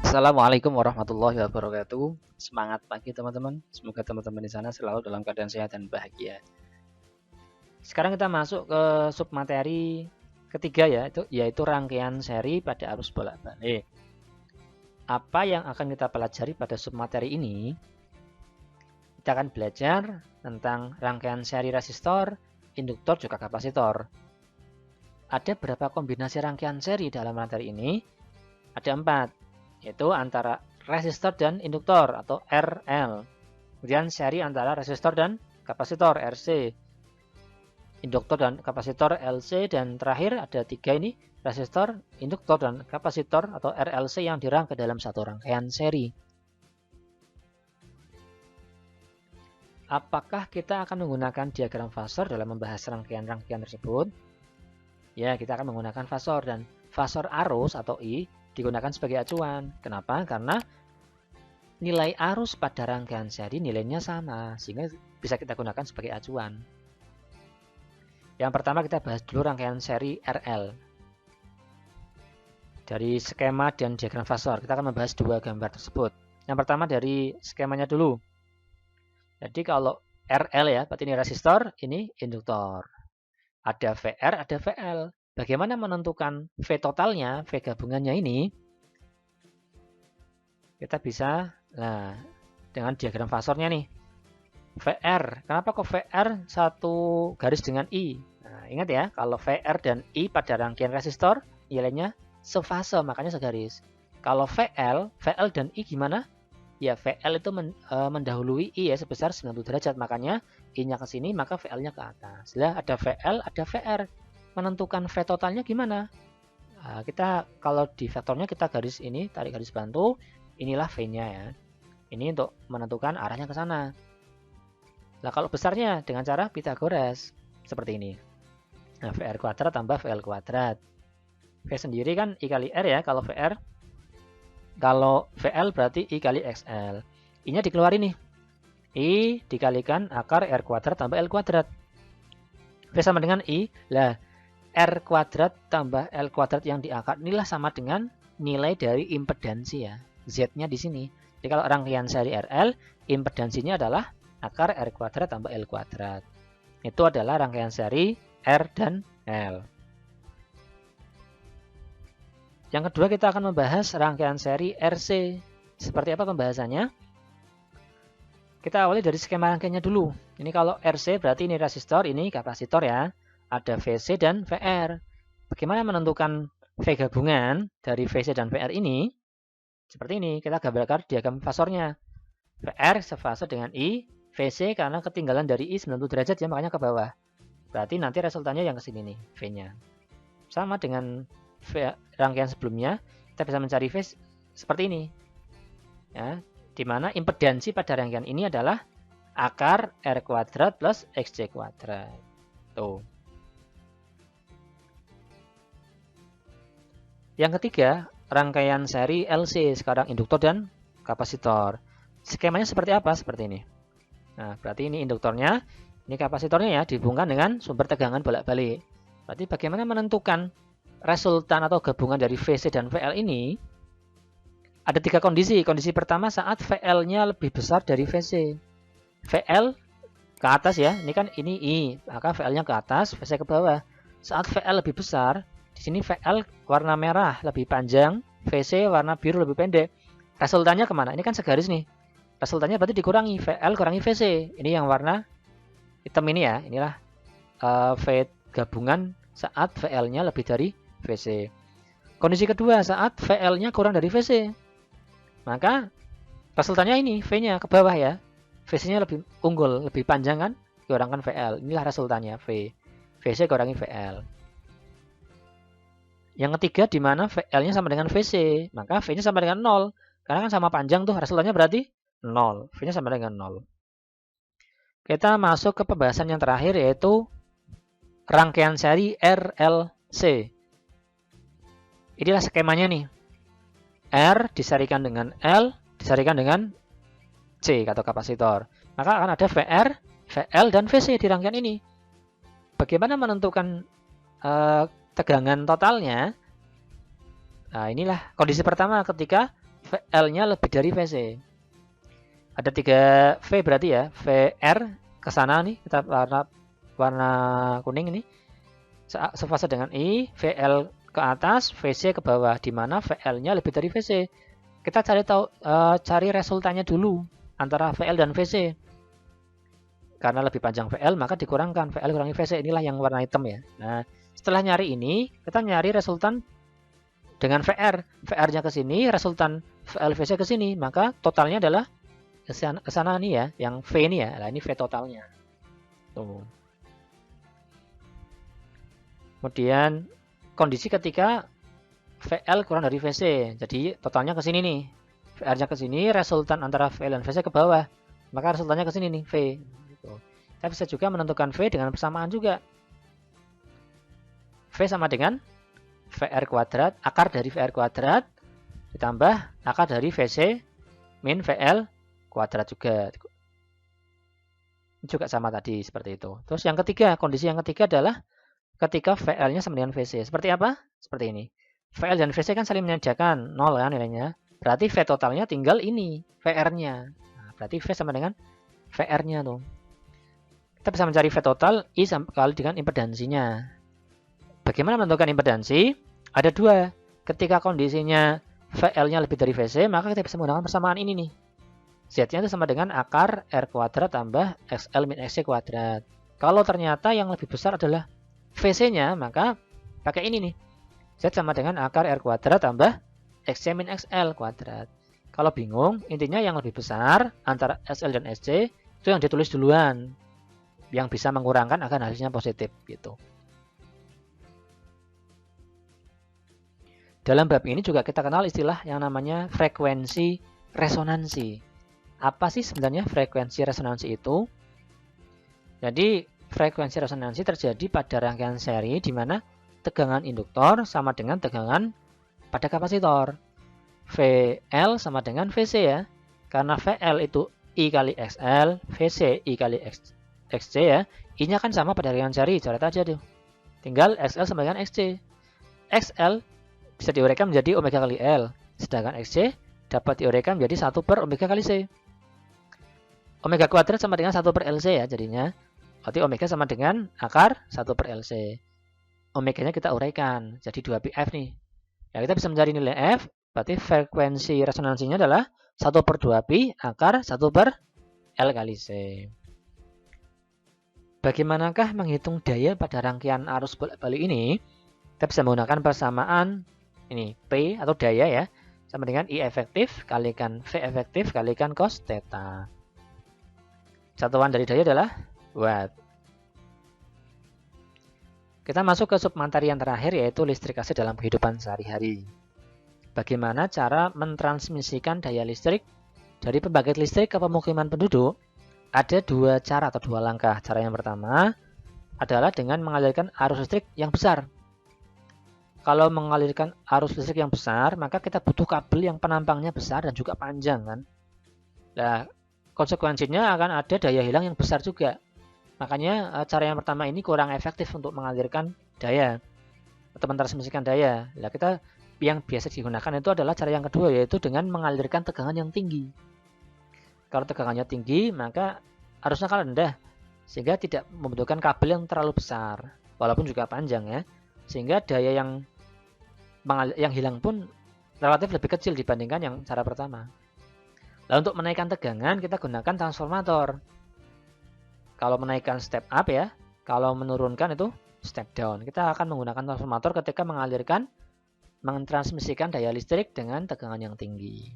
Assalamualaikum warahmatullahi wabarakatuh. Semangat pagi teman-teman. Semoga teman-teman di sana selalu dalam keadaan sehat dan bahagia. Sekarang kita masuk ke submateri ketiga ya, yaitu rangkaian seri pada arus bolak-balik. Apa yang akan kita pelajari pada submateri ini? Kita akan belajar tentang rangkaian seri resistor, induktor, juga kapasitor. Ada berapa kombinasi rangkaian seri dalam materi ini? Ada 4, yaitu antara resistor dan induktor atau RL. Kemudian seri antara resistor dan kapasitor RC, induktor dan kapasitor LC, dan terakhir ada 3 ini, resistor, induktor, dan kapasitor atau RLC yang dirangkai dalam satu rangkaian seri. Apakah kita akan menggunakan diagram fasor dalam membahas rangkaian-rangkaian tersebut? Ya, kita akan menggunakan fasor, dan fasor arus atau I digunakan sebagai acuan. Kenapa? Karena nilai arus pada rangkaian seri nilainya sama, sehingga bisa kita gunakan sebagai acuan. Yang pertama kita bahas dulu rangkaian seri RL. Dari skema dan diagram fasor, kita akan membahas 2 gambar tersebut. Yang pertama dari skemanya dulu. Jadi kalau RL ya, berarti ini resistor, ini induktor. Ada VR, ada VL. Bagaimana menentukan V totalnya, V gabungannya ini? Kita bisa, dengan diagram fasornya nih. VR, kenapa kok VR satu garis dengan I? Nah, ingat ya, kalau VR dan I pada rangkaian resistor, nilainya sefase, makanya segaris. Kalau VL dan I gimana? Ya, VL itu mendahului I ya, sebesar 90 derajat, makanya I-nya ke sini, maka VL-nya ke atas. Setelah ada VL, ada VR. Menentukan V totalnya gimana? Nah, kita kalau di vektornya kita garis ini, tarik garis bantu, inilah V-nya ya. Ini untuk menentukan arahnya ke sana. Nah, kalau besarnya dengan cara Pythagoras seperti ini. Nah, VR kuadrat tambah VL kuadrat. V sendiri kan I kali R ya, kalau VR. Kalau VL berarti I kali XL. I-nya dikeluarin nih. I dikalikan akar R kuadrat tambah L kuadrat. V sama dengan I. Lah, R kuadrat tambah L kuadrat yang diangkat inilah sama dengan nilai dari impedansi ya. Z-nya di sini. Jadi kalau rangkaian seri RL, impedansinya adalah akar R kuadrat tambah L kuadrat. Itu adalah rangkaian seri R dan L. Yang kedua kita akan membahas rangkaian seri RC. Seperti apa pembahasannya? Kita awali dari skema rangkaiannya dulu. Ini kalau RC berarti ini resistor, ini kapasitor ya. Ada VC dan VR. Bagaimana menentukan V gabungan dari VC dan VR ini? Seperti ini, kita gambarkan diagram fasornya. VR sefase dengan I, VC karena ketinggalan dari I 90 derajat ya, makanya ke bawah. Berarti nanti resultannya yang ke sini nih, V-nya. Sama dengan rangkaian sebelumnya, kita bisa mencari V seperti ini. Ya, di mana impedansi pada rangkaian ini adalah akar R kuadrat plus XC kuadrat. Tuh. Yang ketiga, rangkaian seri LC, sekarang induktor dan kapasitor. Skemanya seperti apa? Seperti ini. Nah, berarti ini induktornya, ini kapasitornya ya, dihubungkan dengan sumber tegangan bolak-balik. Berarti bagaimana menentukan resultan atau gabungan dari VC dan VL ini? Ada 3 kondisi. Kondisi pertama saat VL-nya lebih besar dari VC. VL ke atas ya, ini kan ini I, maka VL-nya ke atas, VC ke bawah. Saat VL lebih besar, di sini VL warna merah lebih panjang, VC warna biru lebih pendek. Resultannya kemana? Ini kan segaris nih. Resultannya berarti dikurangi VL kurangi VC. Ini yang warna hitam ini ya. Inilah V gabungan saat VL-nya lebih dari VC. Kondisi kedua saat VL-nya kurang dari VC. Maka resultannya ini V-nya ke bawah ya. VC-nya lebih unggul, lebih panjang kan? Kurangkan VL. Inilah resultannya V. VC kurangi VL. Yang ketiga di mana VL-nya sama dengan VC, maka V-nya sama dengan 0. Karena kan sama panjang tuh, resultannya berarti 0. V-nya sama dengan 0. Kita masuk ke pembahasan yang terakhir yaitu rangkaian seri RLC. Inilah skemanya nih. R diserikan dengan L, diserikan dengan C atau kapasitor. Maka akan ada VR, VL, dan VC di rangkaian ini. Bagaimana menentukan tegangan totalnya? Nah, inilah kondisi pertama ketika VL-nya lebih dari VC. Ada 3 V berarti ya, VR ke sana nih, kita warna kuning ini. Sefase dengan I, VL ke atas, VC ke bawah, di mana VL-nya lebih dari VC. Kita cari resultannya dulu antara VL dan VC. Karena lebih panjang VL, maka dikurangkan VL kurangi VC. Inilah yang warna hitam ya. Nah, setelah nyari ini, kita nyari resultan dengan VR. VR-nya ke sini, resultan VL VC ke sini, maka totalnya adalah ke sana nih ya, yang V ini ya. Nah, ini V totalnya. Tuh. Kemudian kondisi ketika VL kurang dari VC. Jadi totalnya ke sini nih. VR-nya ke sini, resultan antara VL dan VC ke bawah. Maka resultannya ke sini nih, V. Gitu. Kita bisa juga menentukan V dengan persamaan juga. V sama dengan VR kuadrat, akar dari VR kuadrat, ditambah akar dari VC min VL kuadrat juga. Ini juga sama tadi, seperti itu. Terus yang ketiga, kondisi yang ketiga adalah ketika VL-nya sama dengan VC. Seperti apa? Seperti ini. VL dan VC kan saling menyediakan 0 kan nilainya. Berarti V totalnya tinggal ini, VR-nya. Nah, berarti V sama dengan VR-nya tuh. Kita bisa mencari V total I kali dengan impedansinya. Bagaimana menentukan impedansi? Ada 2. Ketika kondisinya VL-nya lebih dari VC, maka kita bisa menggunakan persamaan ini nih. Z-nya itu sama dengan akar R kuadrat tambah XL min XC kuadrat. Kalau ternyata yang lebih besar adalah VC-nya, maka pakai ini nih. Z sama dengan akar R kuadrat tambah XC min XL kuadrat. Kalau bingung, intinya yang lebih besar antara XL dan SC itu yang ditulis duluan. Yang bisa mengurangkan akan hasilnya positif gitu. Dalam bab ini juga kita kenal istilah yang namanya frekuensi resonansi. Apa sih sebenarnya frekuensi resonansi itu? Jadi frekuensi resonansi terjadi pada rangkaian seri di mana tegangan induktor sama dengan tegangan pada kapasitor. VL sama dengan VC ya. Karena VL itu I kali XL, VC I kali XC ya. I-nya kan sama pada rangkaian seri, coret aja tuh. Tinggal XL sama dengan XC. XL bisa diuraikan menjadi omega kali L, sedangkan XC dapat diuraikan menjadi 1 per omega kali C. Omega kuadrat sama dengan 1 per LC ya jadinya. Berarti omega sama dengan akar 1 per LC. Omeganya kita uraikan, jadi 2πf nih. Ya, kita bisa mencari nilai F, berarti frekuensi resonansinya adalah 1 per 2π akar 1 per L kali C. Bagaimanakah menghitung daya pada rangkaian arus bolak-balik ini? Kita bisa menggunakan persamaan ini P atau daya ya, sama dengan I efektif kalikan V efektif kalikan cos theta. Satuan dari daya adalah watt. Kita masuk ke submateri yang terakhir yaitu listrikasi dalam kehidupan sehari-hari. Bagaimana cara mentransmisikan daya listrik dari pembangkit listrik ke pemukiman penduduk? Ada 2 cara atau 2 langkah. Cara yang pertama adalah dengan mengalirkan arus listrik yang besar. Kalau mengalirkan arus listrik yang besar, maka kita butuh kabel yang penampangnya besar dan juga panjang kan. Nah, konsekuensinya akan ada daya hilang yang besar juga. Makanya cara yang pertama ini kurang efektif untuk mengalirkan daya atau mentransmisikan daya. Nah, kita yang biasa digunakan itu adalah cara yang kedua, yaitu dengan mengalirkan tegangan yang tinggi. Kalau tegangannya tinggi, maka arusnya akan rendah, sehingga tidak membutuhkan kabel yang terlalu besar, walaupun juga panjang ya. Sehingga daya yang hilang pun relatif lebih kecil dibandingkan yang cara pertama. Lalu untuk menaikkan tegangan kita gunakan transformator. Kalau menaikkan step up ya, kalau menurunkan itu step down. Kita akan menggunakan transformator ketika mentransmisikan daya listrik dengan tegangan yang tinggi.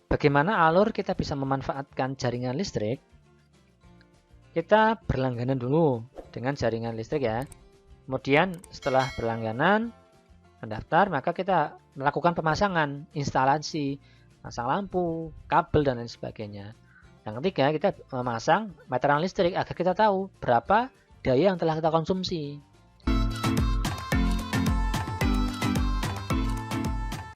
Bagaimana alur kita bisa memanfaatkan jaringan listrik? Kita berlangganan dulu dengan jaringan listrik ya. Kemudian setelah berlangganan, mendaftar, maka kita melakukan pemasangan, instalasi, pasang lampu, kabel, dan lain sebagainya. Yang ketiga, kita memasang meteran listrik agar kita tahu berapa daya yang telah kita konsumsi.